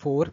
4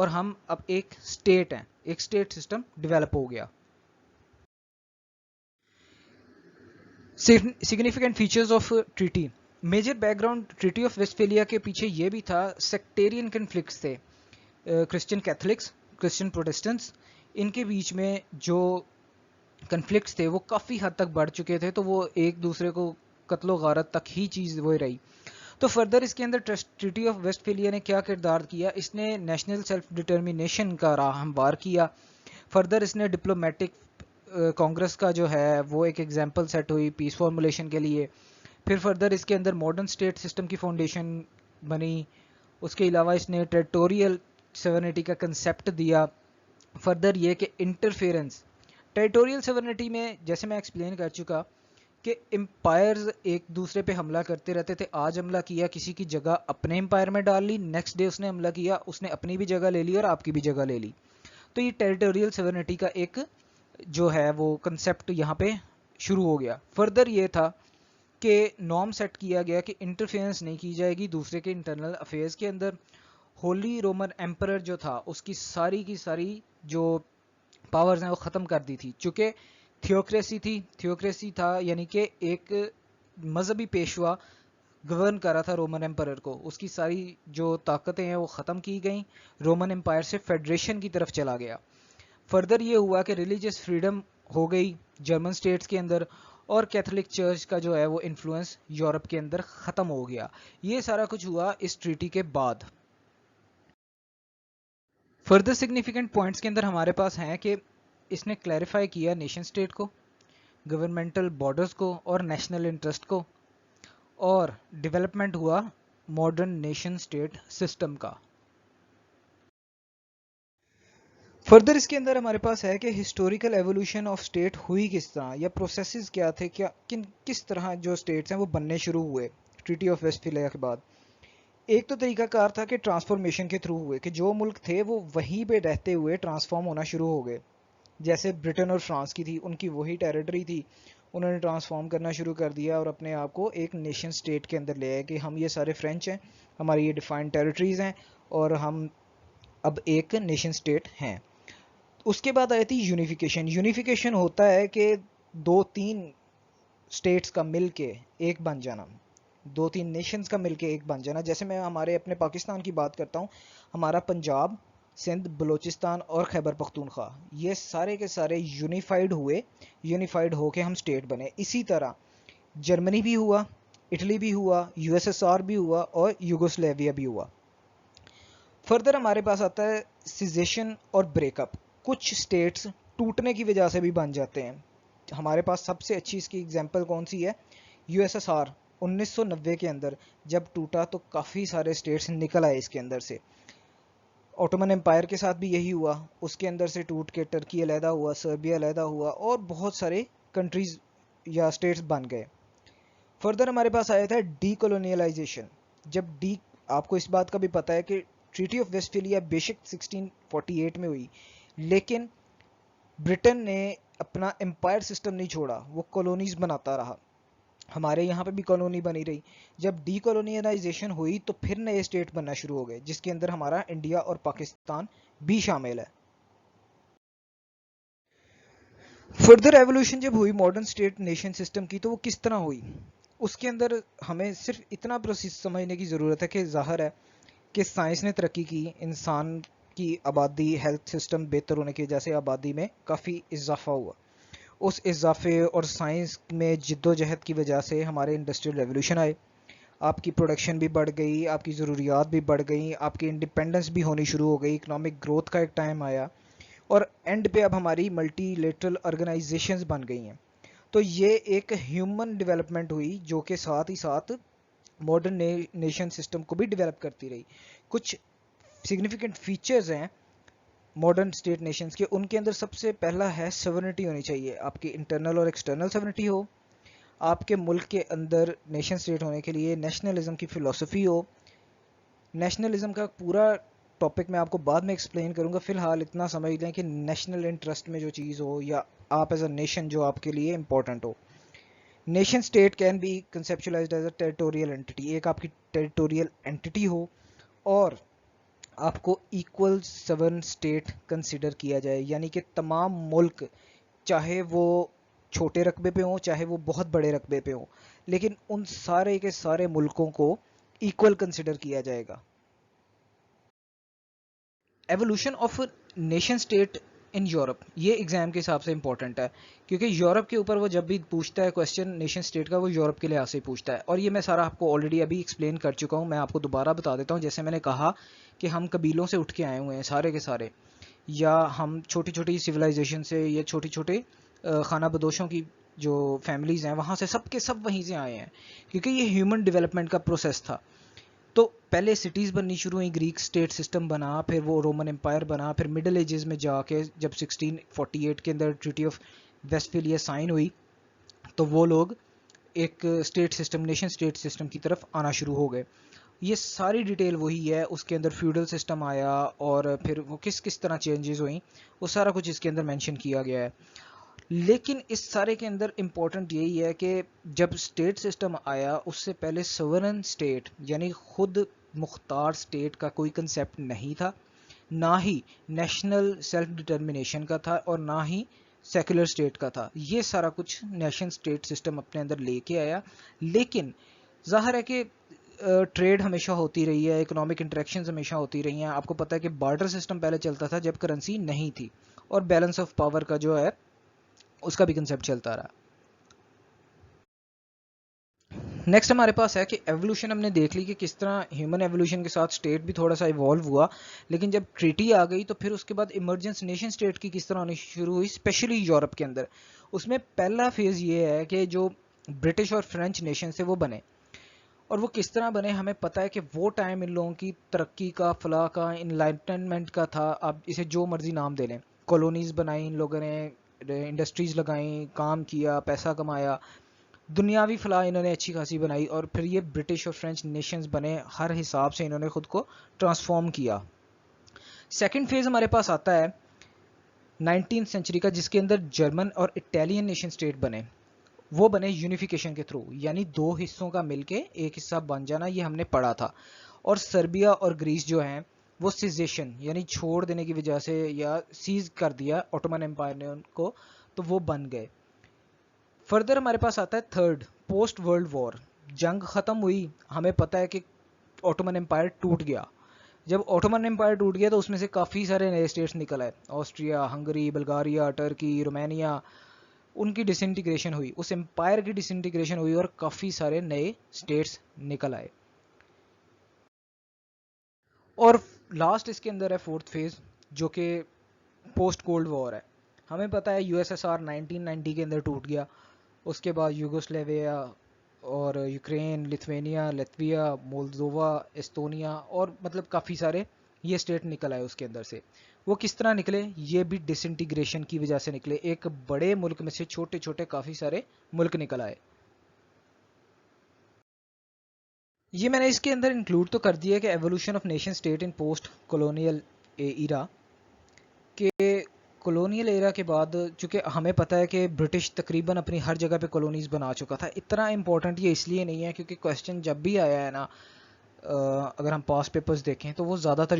اور ہم اب ایک اسٹیٹ ہیں, ایک اسٹیٹ سسٹم ڈیولپ ہو گیا. Significant features of treaty. Major background treaty of Westphalia کے پیچھے یہ بھی تھا, سیکٹیرین کنفلکٹس تھے, کرسچن کیتھولکس, کرسچن پروٹیسٹنٹس, ان کے بیچ میں جو کنفلکٹس تھے وہ کافی حد تک بڑھ چکے تھے, تو وہ ایک دوسرے کو قتل و غارت تک ہی چیز وہ رہی. تو فردر اس کے اندر ٹریٹی آف ویسٹ فیلیا نے کیا کردار کیا, اس نے نیشنل سیلف ڈٹرمینیشن کا راہ ہموار کیا. فردر اس نے ڈپلومیٹک کانگریس کا جو ہے وہ ایک ایگزامپل سیٹ ہوئی پیس فارمولیشن کے لیے. پھر فردر اس کے اندر ماڈرن اسٹیٹ سسٹم کی فاؤنڈیشن بنی. اس کے علاوہ اس نے ٹیریٹوریل سیورنٹی کا کنسیپٹ دیا. فردر یہ کہ انٹرفیئرنس, ٹیریٹوریل سیورنٹی میں جیسے میں ایکسپلین کر چکا کہ امپائرز ایک دوسرے پہ حملہ کرتے رہتے تھے. آج حملہ کیا, کسی کی جگہ اپنے امپائر میں ڈال لی, نیکسٹ ڈے اس نے حملہ کیا, اس نے اپنی بھی جگہ لے لی اور آپ کی بھی جگہ لے لی. تو یہ ٹیریٹوریل سیورنٹی کا ایک جو ہے وہ کنسیپٹ یہاں پہ شروع ہو گیا. فردر یہ تھا کہ نارم سیٹ کیا گیا کہ انٹرفیئرنس نہیں کی جائے گی دوسرے کے انٹرنل افیئرز کے اندر. ہولی رومن ایمپرر جو تھا اس کی ساری جو پاورز ہیں وہ ختم کر دی تھی, چونکہ تھیوکریسی تھا, یعنی کہ ایک مذہبی پیشوا گورن کر رہا تھا رومن ایمپرر کو. اس کی ساری جو طاقتیں ہیں وہ ختم کی گئیں, رومن امپائر سے فیڈریشن کی طرف چلا گیا. فردر یہ ہوا کہ ریلیجیس فریڈم ہو گئی جرمن سٹیٹس کے اندر, اور کیتھولک چرچ کا جو ہے وہ انفلوئنس یورپ کے اندر ختم ہو گیا. یہ سارا کچھ ہوا اس ٹریٹی کے بعد. فردر سگنیفیکنٹ پوائنٹس کے اندر ہمارے پاس ہیں کہ اس نے کلیریفائی کیا نیشن سٹیٹ کو, گورنمنٹل بارڈرز کو اور نیشنل انٹرسٹ کو, اور ڈیولپمنٹ ہوا ماڈرن نیشن سٹیٹ سسٹم کا. فردر اس کے اندر ہمارے پاس ہے کہ ہسٹوریکل ایوولوشن آف سٹیٹ ہوئی کس طرح, یا پروسیسز کیا تھے, کس طرح جو سٹیٹس ہیں وہ بننے شروع ہوئے ٹریٹی آف ویسٹ فیلیا کے بعد. ایک تو طریقہ کار تھا کہ ٹرانسفارمیشن کے تھرو ہوئے, کہ جو ملک تھے وہ وہیں پہ رہتے ہوئے ٹرانسفارم ہونا شروع ہو گئے. جیسے برٹن اور فرانس کی تھی, ان کی وہی ٹیریٹری تھی, انہوں نے ٹرانسفارم کرنا شروع کر دیا اور اپنے آپ کو ایک نیشن سٹیٹ کے اندر لے آئے کہ ہم یہ سارے فرینچ ہیں, ہماری یہ ڈیفائنڈ ٹیریٹریز ہیں اور ہم اب ایک نیشن سٹیٹ ہیں. اس کے بعد آئی تھی یونیفیکیشن. یونیفیکیشن ہوتا ہے کہ 2-3 سٹیٹس کا مل کے ایک بن جانا, 2-3 نیشنز کا مل کے ایک بن جانا. جیسے میں ہمارے اپنے پاکستان کی بات کرتا ہوں, ہمارا پنجاب, سندھ, بلوچستان اور خیبر پختونخوا, یہ سارے کے سارے یونیفائڈ ہوئے, یونیفائڈ ہو کے ہم سٹیٹ بنے. اسی طرح جرمنی بھی ہوا, اٹلی بھی ہوا, یو ایس ایس آر بھی ہوا اور یوگوسلیویا بھی ہوا. فردر ہمارے پاس آتا ہے سیزیشن اور بریک اپ. کچھ سٹیٹس ٹوٹنے کی وجہ سے بھی بن جاتے ہیں. ہمارے پاس سب سے اچھی اس کی اگزامپل کون سی ہے, یو ایس ایس آر 1990 کے اندر جب ٹوٹا تو کافی سارے سٹیٹس نکل آئے اس کے اندر سے. اوٹومن امپائر کے ساتھ بھی یہی ہوا, اس کے اندر سے ٹوٹ کے ٹرکی علیحدہ ہوا, سربیا علیحدہ ہوا اور بہت سارے کنٹریز یا سٹیٹس بن گئے. فردر ہمارے پاس آیا تھا ڈی کولونیلائزیشن. جب آپ کو اس بات کا بھی پتا ہے کہ ٹریٹی آف ویسٹ فیلیا بے شک 1648 میں ہوئی, لیکن برٹن نے اپنا امپائر سسٹم نہیں چھوڑا, وہ کالونیز بناتا رہا. ہمارے یہاں پہ بھی کالونی بنی رہی. جب ڈی کالونیلائزیشن ہوئی تو پھر نئے اسٹیٹ بننا شروع ہو گئے, جس کے اندر ہمارا انڈیا اور پاکستان بھی شامل ہے. فردر ایوولوشن جب ہوئی ماڈرن اسٹیٹ نیشن سسٹم کی تو وہ کس طرح ہوئی, اس کے اندر ہمیں صرف اتنا پروسیس سمجھنے کی ضرورت ہے کہ ظاہر ہے کہ سائنس نے ترقی کی, انسان کی آبادی, ہیلتھ سسٹم بہتر ہونے کی وجہ سے آبادی میں کافی اضافہ ہوا. اس اضافے اور سائنس میں جد و جہد کی وجہ سے ہمارے انڈسٹریل ریولوشن آئے, آپ کی پروڈکشن بھی بڑھ گئی, آپ کی ضروریات بھی بڑھ گئیں, آپ کی انڈیپینڈنس بھی ہونی شروع ہو گئی, اکنامک گروتھ کا ایک ٹائم آیا, اور اینڈ پہ اب ہماری ملٹی لیٹرل آرگنائزیشنز بن گئی ہیں. تو یہ ایک ہیومن ڈیولپمنٹ ہوئی جو کہ ساتھ ہی ساتھ ماڈرن نیشن سسٹم کو بھی ڈیولپ کرتی رہی. کچھ سگنیفیکنٹ فیچرز ہیں ماڈرن اسٹیٹ نیشنز کے, ان کے اندر سب سے پہلا ہے سیورنٹی ہونی چاہیے. آپ کی انٹرنل اور ایکسٹرنل سیورنٹی ہو, آپ کے ملک کے اندر نیشن اسٹیٹ ہونے کے لیے نیشنلزم کی فلسفی ہو. نیشنلزم کا پورا ٹاپک میں آپ کو بعد میں ایکسپلین کروں گا, فی الحال اتنا سمجھ لیں کہ نیشنل انٹرسٹ میں جو چیز ہو یا آپ ایز اے نیشن جو آپ کے لیے امپورٹنٹ ہو. Nation state can be conceptualized as a territorial entity, ایک آپ کی ٹیریٹوریل اینٹی ہو اور آپ کو ایکول سورن اسٹیٹ کنسیڈر کیا جائے، یعنی کہ تمام ملک چاہے وہ چھوٹے رقبے پہ ہوں چاہے وہ بہت بڑے رقبے پہ ہوں، لیکن ان سارے کے سارے ملکوں کو ایکول کنسیڈر کیا جائے گا۔ Evolution of nation state in Europe, یہ ایگزام کے حساب سے امپورٹنٹ ہے کیونکہ یورپ کے اوپر وہ جب بھی پوچھتا ہے کوشچن نیشن اسٹیٹ کا، وہ یورپ کے لحاظ سے پوچھتا ہے، اور یہ میں سارا آپ کو آلریڈی ابھی ایکسپلین کر چکا ہوں، میں آپ کو دوبارہ بتا دیتا ہوں۔ جیسے میں نے کہا کہ ہم قبیلوں سے اٹھ کے آئے ہوئے ہیں سارے کے سارے، یا ہم چھوٹی چھوٹی سویلائزیشن سے یا چھوٹی چھوٹے خانہ بدوشوں کی جو فیملیز ہیں وہاں سے سب کے سب وہیں سے آئے ہیں، کیونکہ یہ ہیومن ڈیولپمنٹ کا پروسیس تھا۔ تو پہلے سٹیز بننی شروع ہوئی، گریک سٹیٹ سسٹم بنا، پھر وہ رومن امپائر بنا، پھر مڈل ایجز میں جا کے جب 1648 کے اندر ٹریٹی آف ویسٹ فیلیا سائن ہوئی تو وہ لوگ ایک state system, nation state system کی طرف آنا شروع ہو گئے۔ یہ ساری ڈیٹیل وہی ہے، اس کے اندر فیوڈل سسٹم آیا اور پھر وہ کس کس طرح چینجز ہوئیں وہ سارا کچھ اس کے اندر مینشن کیا گیا ہے۔ لیکن اس سارے کے اندر امپورٹنٹ یہی ہے کہ جب اسٹیٹ سسٹم آیا اس سے پہلے سورن اسٹیٹ یعنی خود مختار اسٹیٹ کا کوئی کنسیپٹ نہیں تھا، نہ ہی نیشنل سیلف ڈٹرمنیشن کا تھا اور نہ ہی سیکولر اسٹیٹ کا تھا۔ یہ سارا کچھ نیشن اسٹیٹ سسٹم اپنے اندر لے کے آیا، لیکن ظاہر ہے کہ ٹریڈ ہمیشہ ہوتی رہی ہے، اکنامک انٹریکشنز ہمیشہ ہوتی رہی ہیں۔ آپ کو پتہ ہے کہ بارڈر سسٹم پہلے چلتا تھا جب کرنسی نہیں تھی، اور بیلنس آف پاور کا جو ہے اس کا بھی کنسیپٹ چلتا رہا۔ نیکسٹ ہمارے پاس ہے کہ ایوولوشن ہم نے دیکھ لی کہ کس طرح ہیومن ایوولوشن کے ساتھ اسٹیٹ بھی تھوڑا سا ایوالو ہوا، لیکن جب ٹریٹی آ گئی تو پھر اس کے بعد ایمرجنس نیشن اسٹیٹ کی کس طرح ہونی شروع ہوئی، اسپیشلی یورپ کے اندر۔ اس میں پہلا فیز یہ ہے کہ جو برٹش اور فرینچ نیشن سے وہ بنے، اور وہ کس طرح بنے ہمیں پتہ ہے کہ وہ ٹائم ان لوگوں کی ترقی کا، فلاح کا، انلائٹنمنٹ کا تھا، آپ اسے جو مرضی نام دے لیں۔ کالونیز بنائیں ان لوگوں نے، انڈسٹریز لگائیں، کام کیا، پیسہ کمایا، دنیاوی فلاح انہوں نے اچھی خاصی بنائی، اور پھر یہ برٹش اور فرینچ نیشنز بنے، ہر حساب سے انہوں نے خود کو ٹرانسفارم کیا۔ سیکنڈ فیز ہمارے پاس آتا ہے 19 سینچری کا، جس کے اندر جرمن اور اٹیلین نیشن اسٹیٹ بنے۔ وہ بنے یونیفیکیشن کے تھرو، یعنی دو حصوں کا مل کے ایک حصہ بن جانا، یہ ہم نے پڑھا تھا۔ اور سربیا اور گریس جو ہیں وہ سیزیشن یعنی چھوڑ دینے کی وجہ سے یا سیز کر دیا اوٹومن امپائر نے ان کو، تو وہ بن گئے۔ فردر ہمارے پاس آتا ہے تھرڈ، پوسٹ ورلڈ وار، جنگ ختم ہوئی، ہمیں پتہ ہے کہ اوٹومن امپائر ٹوٹ گیا۔ جب اوٹومن امپائر ٹوٹ گیا تو اس میں سے کافی سارے نئے اسٹیٹس نکل آئے، Austria, Hungary, Bulgaria, Turkey, Romania, ان کی ڈس انٹیگریشن ہوئی، اس امپائر کی ڈس انٹیگریشن ہوئی اور کافی سارے نئے اسٹیٹس نکل آئے۔ اور لاسٹ اس کے اندر ہے فورتھ فیز جو کہ پوسٹ کولڈ وار ہے۔ ہمیں پتہ ہے USSR 1990 کے اندر ٹوٹ گیا، اس کے بعد یوگوسلیویا اور یوکرین، لتھوینیا، لیتویا، مولدووا، ایستونیا، اور مطلب کافی سارے یہ اسٹیٹ نکل آئے اس کے اندر سے۔ وہ کس طرح نکلے؟ یہ بھی ڈس انٹیگریشن کی وجہ سے نکلے، ایک بڑے ملک میں سے چھوٹے چھوٹے کافی سارے ملک نکل آئے۔ یہ میں نے اس کے اندر انکلوڈ تو کر دیا کہ evolution of nation state in post colonial era, کہ کولونیل ایرا کے بعد چونکہ ہمیں پتہ ہے کہ برٹش تقریباً اپنی ہر جگہ پہ کالونیز بنا چکا تھا۔ اتنا امپورٹنٹ یہ اس لیے نہیں ہے کیونکہ کویسچن جب بھی آیا ہے نا، اگر ہم پاس پیپرز دیکھیں تو وہ زیادہ تر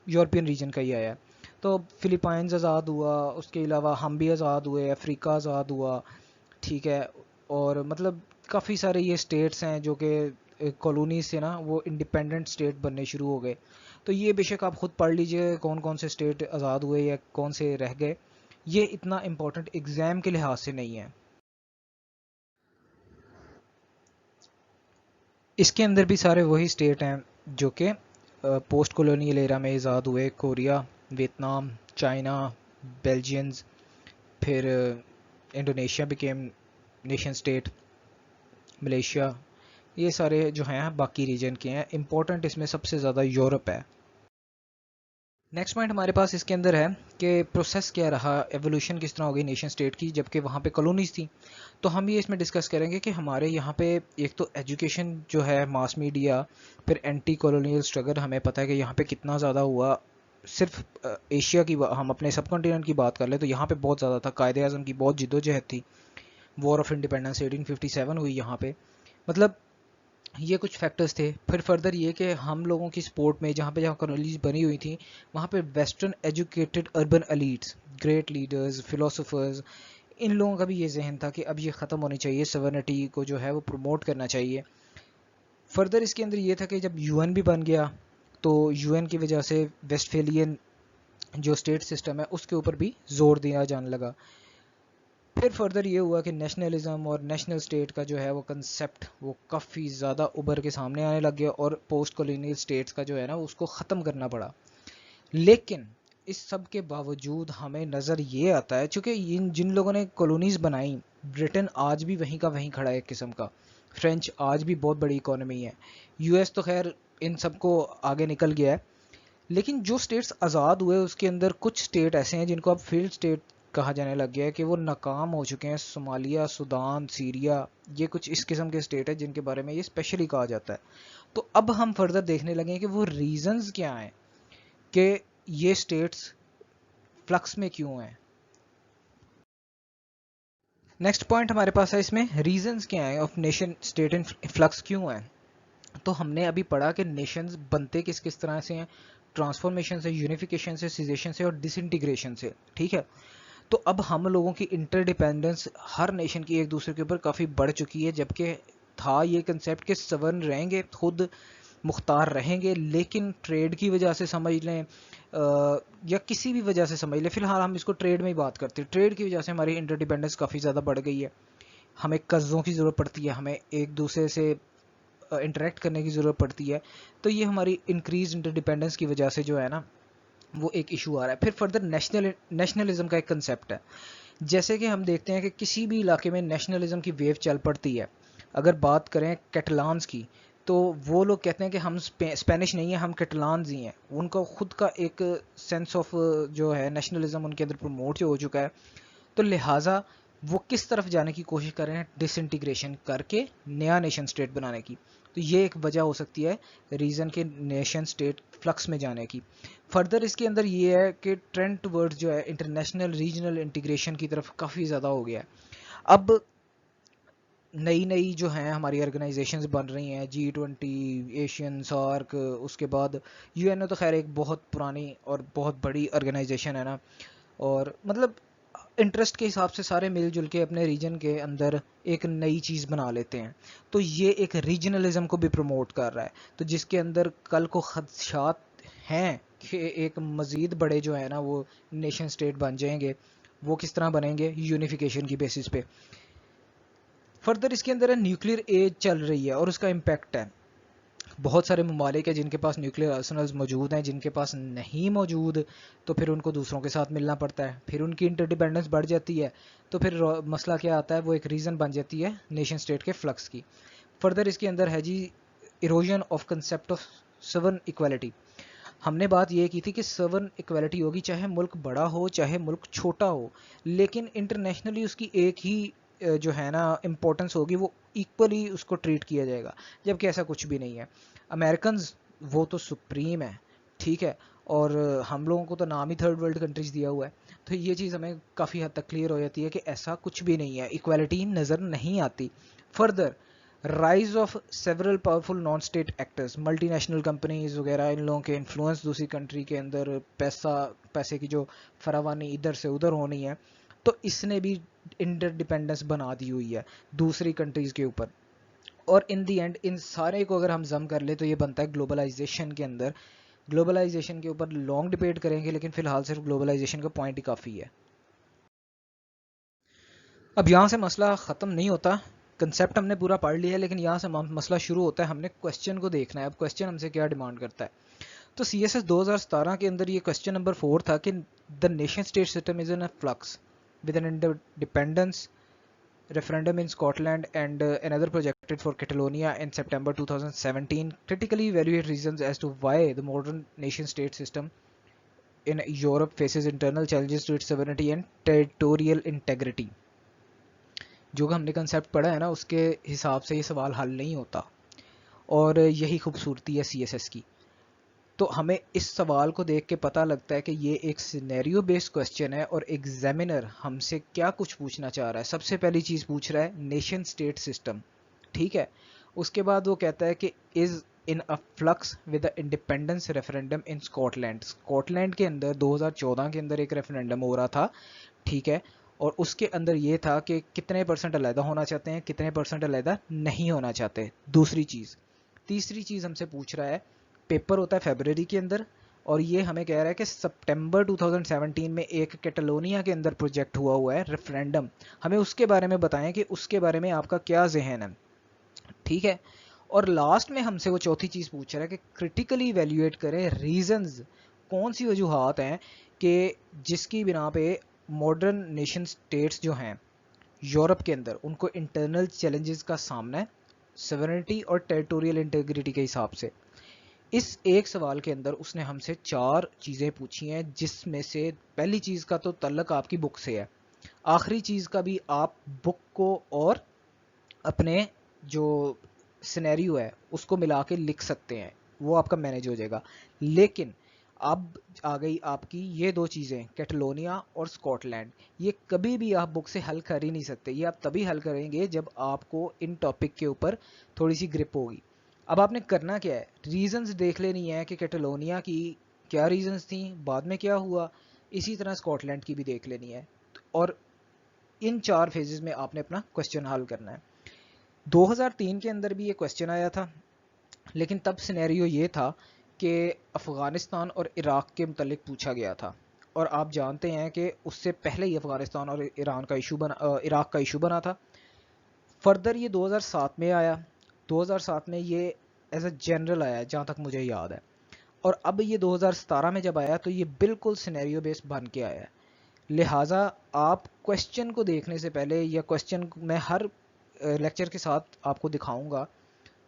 یورپین ریجن کا ہی آیا ہے۔ تو فلپائنز آزاد ہوا، اس کے علاوہ ہم بھی آزاد ہوئے، افریقہ آزاد ہوا، ٹھیک ہے، اور مطلب کافی سارے یہ اسٹیٹس ہیں جو کہ کالونیز سے نا وہ انڈیپینڈنٹ اسٹیٹ بننے شروع ہو گئے۔ تو یہ بے شک آپ خود پڑھ لیجئے کون کون سے اسٹیٹ آزاد ہوئے یا کون سے رہ گئے، یہ اتنا امپورٹنٹ ایگزام کے لحاظ سے نہیں ہے۔ اس کے اندر بھی سارے وہی اسٹیٹ ہیں جو کہ پوسٹ کولونیل ایرا میں آزاد ہوئے، کوریا، ویتنام، چائنا، بیلجینز، پھر Indonesia became nation state, Malaysia, یہ سارے جو ہیں باقی ریجن کے ہیں۔ امپورٹنٹ اس میں سب سے زیادہ یورپ ہے۔ نیکسٹ پوائنٹ ہمارے پاس اس کے اندر ہے کہ پروسیس کیا رہا، ایوولوشن کس طرح ہوگی نیشن اسٹیٹ کی جبکہ وہاں پہ کالونیز تھیں۔ تو ہم یہ اس میں ڈسکس کریں گے کہ ہمارے یہاں پہ ایک تو ایجوکیشن جو ہے، ماس میڈیا، پھر اینٹی کالونیل اسٹرگل، ہمیں پتہ ہے کہ یہاں پہ کتنا زیادہ ہوا۔ صرف ایشیا کی ہم اپنے سب کنٹیننٹ کی بات کر لیں تو یہاں پہ بہت زیادہ تھا، قائد اعظم کی بہت جد و جہد تھی، وار آف انڈیپینڈنس 1857 ہوئی یہاں پہ، مطلب یہ کچھ فیکٹرز تھے. پھر فردر یہ کہ ہم لوگوں کی سپورٹ میں جہاں کالونیز بنی ہوئی تھیں وہاں پہ western educated urban elites, great leaders, philosophers, ان لوگوں کا بھی یہ ذہن تھا کہ اب یہ ختم ہونی چاہیے، سورنٹی کو جو ہے وہ پروموٹ کرنا چاہیے. فردر اس کے اندر یہ تھا کہ جب یو این بھی بن گیا تو یو این کی وجہ سے ویسٹ فیلین جو اسٹیٹ سسٹم ہے اس کے اوپر بھی زور دیا جانے لگا. پھر فردر یہ ہوا کہ نیشنلزم اور نیشنل اسٹیٹ کا جو ہے وہ کنسیپٹ وہ کافی زیادہ ابھر کے سامنے آنے لگ گیا اور پوسٹ کالونیل اسٹیٹس کا جو ہے نا اس کو ختم کرنا پڑا. لیکن اس سب کے باوجود ہمیں نظر یہ آتا ہے چونکہ جن لوگوں نے کالونیز بنائیں، برٹن آج بھی وہیں کا وہیں کھڑا ہے ایک قسم کا، فرینچ آج بھی بہت بڑی اکانومی ہے، یو ایس تو خیر ان سب کو آگے نکل گیا ہے. لیکن جو اسٹیٹس آزاد ہوئے اس کے اندر کچھ اسٹیٹ ایسے ہیں جن کو اب فیلڈ اسٹیٹ کہا جانے لگ گیا ہے کہ وہ ناکام ہو چکے ہیں. صومالیہ، سودان، سیریا، یہ کچھ اس قسم کے اسٹیٹ ہیں جن کے بارے میں یہ اسپیشلی کہا جاتا ہے. تو اب ہم فردر دیکھنے لگے ہیں کہ وہ ریزنز کیا ہیں کہ یہ اسٹیٹس فلکس میں کیوں ہیں. نیکسٹ پوائنٹ ہمارے پاس ہے اس میں، ریزنز کیا ہیں of nation state in flux کیوں ہیں. تو ہم نے ابھی پڑھا کہ نیشنز بنتے کس کس طرح سے ہیں، ٹرانسفارمیشن سے، یونیفیکیشن سے، سیزیشن سے اور ڈس انٹیگریشن سے. ٹھیک ہے، تو اب ہم لوگوں کی انٹر ڈیپینڈنس ہر نیشن کی ایک دوسرے کے اوپر کافی بڑھ چکی ہے، جبکہ تھا یہ کنسیپٹ کہ سورن رہیں گے، خود مختار رہیں گے، لیکن ٹریڈ کی وجہ سے سمجھ لیں یا کسی بھی وجہ سے سمجھ لیں، فی الحال ہم اس کو ٹریڈ میں ہی بات کرتے ہیں، ٹریڈ کی وجہ سے ہماری انٹر ڈیپینڈنس کافی زیادہ بڑھ گئی ہے. ہمیں قرضوں کی ضرورت پڑتی ہے، ہمیں ایک دوسرے سے انٹریکٹ کرنے کی ضرورت پڑتی ہے. تو یہ ہماری انکریز انٹر ڈیپینڈنس کی وجہ سے جو ہے نا وہ ایک ایشو آ رہا ہے. پھر فردر نیشنلزم کا ایک کنسیپٹ ہے. جیسے کہ ہم دیکھتے ہیں کہ کسی بھی علاقے میں نیشنلزم کی ویو چل پڑتی ہے. اگر بات کریں کیٹلانس کی تو وہ لوگ کہتے ہیں کہ ہم اسپینش نہیں ہیں، ہم کیٹلانز ہی ہیں. ان کا خود کا ایک سینس آف جو ہے نیشنلزم ان کے اندر پروموٹ ہو چکا ہے. تو لہٰذا وہ کس طرف جانے کی کوشش کر رہے ہیں، ڈس انٹیگریشن کر کے نیا نیشن اسٹیٹ بنانے کی. تو یہ ایک وجہ ہو سکتی ہے ریزن کے نیشن اسٹیٹ فلکس میں جانے کی. فردر اس کے اندر یہ ہے کہ ٹرینڈ ٹورڈز جو ہے انٹرنیشنل ریجنل انٹیگریشن کی طرف کافی زیادہ ہو گیا ہے. اب نئی جو ہیں ہماری آرگنائزیشنز بن رہی ہیں، G20، ایشین، سارک، اس کے بعد یو این او تو خیر ایک بہت پرانی اور بہت بڑی آرگنائزیشن ہے نا، اور مطلب انٹرسٹ کے حساب سے سارے مل جل کے اپنے ریجن کے اندر ایک نئی چیز بنا لیتے ہیں. تو یہ ایک ریجنلزم کو بھی پروموٹ کر رہا ہے، تو جس کے اندر کل کو خدشات ہیں کہ ایک مزید بڑے جو ہے نا وہ نیشن اسٹیٹ بن جائیں گے. وہ کس طرح بنیں گے؟ یونیفیکیشن کی بیسس پہ. فردر اس کے اندر نیوکلیئر ایج چل رہی ہے اور اس کا امپیکٹ ہے. بہت سارے ممالک ہیں جن کے پاس نیوکلیئر آرسنلز موجود ہیں، جن کے پاس نہیں موجود تو پھر ان کو دوسروں کے ساتھ ملنا پڑتا ہے، پھر ان کی انٹر ڈیپینڈنس بڑھ جاتی ہے. تو پھر مسئلہ کیا آتا ہے، وہ ایک ریزن بن جاتی ہے نیشن اسٹیٹ کے فلکس کی. فردر اس کے اندر ہے جی erosion of concept of sovereign equality. ہم نے بات یہ کی تھی کہ سورن ایکویلٹی ہوگی چاہے ملک بڑا ہو چاہے ملک چھوٹا ہو، لیکن انٹرنیشنلی اس کی ایک ہی جو ہے نا امپورٹنس ہوگی، وہ ایکولی اس کو ٹریٹ کیا جائے گا. جبکہ ایسا کچھ بھی نہیں ہے. امریکنز وہ تو سپریم ہے، ٹھیک ہے، اور ہم لوگوں کو تو نام ہی تھرڈ ورلڈ کنٹریز دیا ہوا ہے. تو یہ چیز ہمیں کافی حد تک کلیئر ہو جاتی ہے کہ ایسا کچھ بھی نہیں ہے، ایکویلٹی نظر نہیں آتی. Further rise of several powerful non state actors, multi national companies وغیرہ، ان لوگوں کے انفلوئنس دوسری کنٹری کے اندر، پیسے کی جو فراوانی ادھر سے ادھر ہونی ہے، تو اس نے بھی انٹر ڈیپینڈنس بنا دی ہوئی ہے دوسری کنٹریز کے اوپر. اور ان دی اینڈ ان سارے کو اگر ہم ضم کر لیں تو یہ بنتا ہے گلوبلائزیشن کے اندر. گلوبلائزیشن کے اوپر لانگ ڈبیٹ کریں گے، لیکن فی الحال صرف گلوبلائزیشن کا پوائنٹ ہی کافی ہے. اب یہاں سے مسئلہ ختم نہیں ہوتا، کنسیپٹ ہم نے پورا پڑھ لیا ہے، لیکن یہاں سے مسئلہ شروع ہوتا ہے. ہم نے کویسچن کو دیکھنا ہے. اب کویسچن ہم سے کیا ڈیمانڈ کرتا ہے. تو سی ایس ایس 2017 کے اندر یہ کویسچن نمبر 4 تھا کہ the nation state system is in flux with an independence referendum in Scotland and another projected for Catalonia in September 2017 critically evaluate reasons as to why the modern nation state system in Europe faces internal challenges to its sovereignty and territorial integrity. جو کہ ہم نے concept پڑھا ہے نا اس کے حساب سے یہ سوال حل نہیں ہوتا، اور یہی خوبصورتی ہے سی ایس ایس کی. تو ہمیں اس سوال کو دیکھ کے پتہ لگتا ہے کہ یہ ایک سینیریو بیسڈ کوسچن ہے اور ایگزامینر ہم سے کیا کچھ پوچھنا چاہ رہا ہے. سب سے پہلی چیز پوچھ رہا ہے نیشن اسٹیٹ سسٹم، ٹھیک ہے، اس کے بعد وہ کہتا ہے کہ is in a flux with independence referendum in Scotland. Scotland کے اندر 2014 کے اندر ایک ریفرینڈم ہو رہا تھا, ٹھیک ہے, اور اس کے اندر یہ تھا کہ کتنے پرسنٹ علیحدہ ہونا چاہتے ہیں, کتنے پرسنٹ علیحدہ نہیں ہونا چاہتے. دوسری چیز. تیسری چیز ہم سے پوچھ رہا ہے, پیپر ہوتا ہے فیبرری کے اندر, اور یہ ہمیں کہہ رہا ہے کہ سپٹمبر 2017 میں ایک کیٹالونیا کے اندر پروجیکٹ ہوا ہے ریفرینڈم, ہمیں اس کے بارے میں بتائیں کہ اس کے بارے میں آپ کا کیا ذہن ہے, ٹھیک ہے. اور لاسٹ میں ہم سے وہ چوتھی چیز پوچھ رہا ہے کہ کرٹیکلی ایویلیویٹ کریں ریزنز, کون سی وجوہات ہیں کہ جس کی بنا پہ ماڈرن نیشن اسٹیٹس جو ہیں یورپ کے اندر ان کو انٹرنل چیلنجز کا سامنا ہے سیورنٹی اور ٹیریٹوریل انٹیگریٹی کے حساب سے. اس ایک سوال کے اندر اس نے ہم سے 4 چیزیں پوچھی ہیں, جس میں سے پہلی چیز کا تو تعلق آپ کی بک سے ہے, آخری چیز کا بھی آپ بک کو اور اپنے جو سینیریو ہے اس کو ملا کے لکھ سکتے ہیں, وہ آپ کا مینیج ہو جائے گا. لیکن اب آ گئی آپ کی یہ 2 چیزیں, کیٹالونیا اور اسکاٹ لینڈ. یہ کبھی بھی آپ بک سے حل کر ہی نہیں سکتے, یہ آپ تبھی حل کریں گے جب آپ کو ان ٹاپک کے اوپر تھوڑی سی گرپ ہوگی. اب آپ نے کرنا کیا ہے, ریزنز دیکھ لینی ہے کہ کیٹالونیا کی کیا ریزنز تھیں, بعد میں کیا ہوا, اسی طرح اسکاٹ لینڈ کی بھی دیکھ لینی ہے, اور ان 4 فیزز میں آپ نے اپنا کوسچن حل کرنا ہے. 2003 کے اندر بھی یہ کوسچن آیا تھا, لیکن تب سینیریو یہ تھا کہ افغانستان اور عراق کے متعلق پوچھا گیا تھا, اور آپ جانتے ہیں کہ اس سے پہلے ہی افغانستان اور عراق کا ایشو بنا تھا. فردر یہ 2007 میں آیا, 2007 میں یہ ایز اے جنرل آیا جہاں تک مجھے یاد ہے, اور اب یہ 2017 میں جب آیا تو یہ بالکل سینیریو بیس بن کے آیا ہے. لہٰذا آپ کوسچن کو دیکھنے سے پہلے, یا کوسچن میں ہر لیکچر کے ساتھ آپ کو دکھاؤں گا,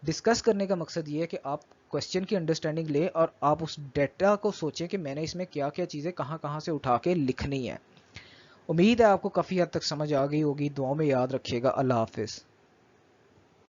ڈسکس کرنے کا مقصد یہ ہے کہ آپ کوسچن کی انڈرسٹینڈنگ لیں اور آپ اس ڈیٹا کو سوچیں کہ میں نے اس میں کیا کیا چیزیں کہاں کہاں سے اٹھا کے لکھنی ہے. امید ہے آپ کو کافی حد تک سمجھ آ گئی ہوگی. دعاؤں میں یاد رکھیے گا. اللہ حافظ.